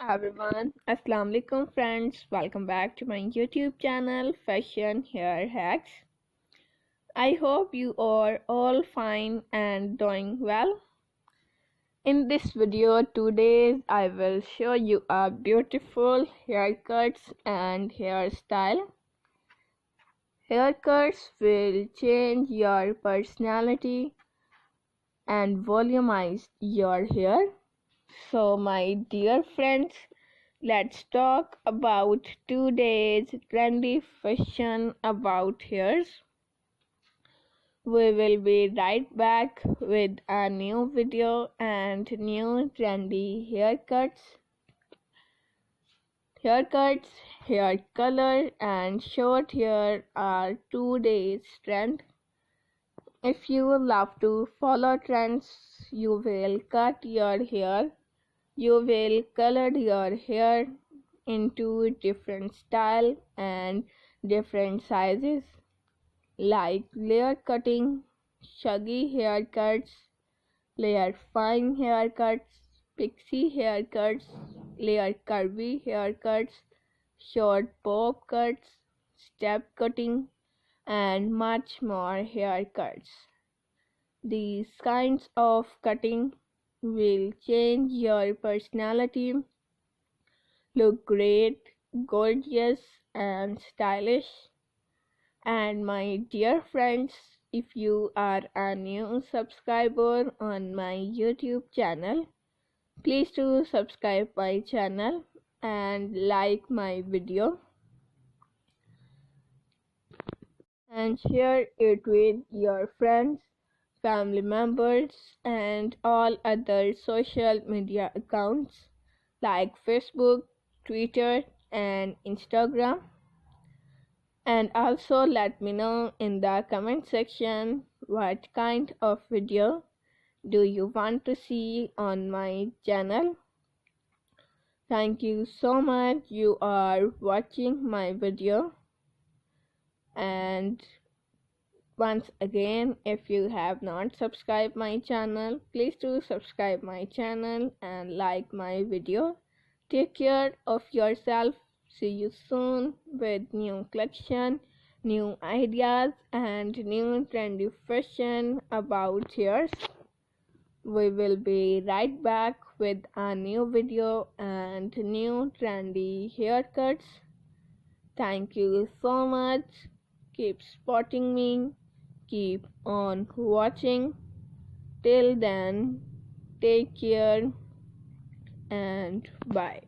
Everyone, Assalamu alaikum friends. Welcome back to my YouTube channel Fashion Hair Hacks. I hope you are all fine and doing well. In this video today I will show you a beautiful haircuts and hairstyle. Haircuts will change your personality and volumize your hair. So my dear friends, let's talk about today's trendy fashion about hairs. We will be right back with a new video and new trendy haircuts. Haircuts, hair color and short hair are today's trend. If you love to follow trends, you will cut your hair. You will color your hair into different style and different sizes like layer cutting, shaggy haircuts, layer fine haircuts, pixie haircuts, layer curvy haircuts, short bob cuts, step cutting, and much more haircuts. These kinds of cutting will change your personality, look great, gorgeous, and stylish. And my dear friends, if you are a new subscriber on my YouTube channel, please do subscribe my channel and like my video and share it with your friends, family members, and all other social media accounts like Facebook, Twitter, and Instagram. And also let me know in the comment section what kind of video do you want to see on my channel. Thank you so much you are watching my video. And once again, if you have not subscribed my channel, please do subscribe my channel and like my video. Take care of yourself. See you soon with new collection, new ideas, and new trendy fashion about hairs. We will be right back with a new video and new trendy haircuts. Thank you so much. Keep supporting me. Keep on watching. Till then, take care and bye.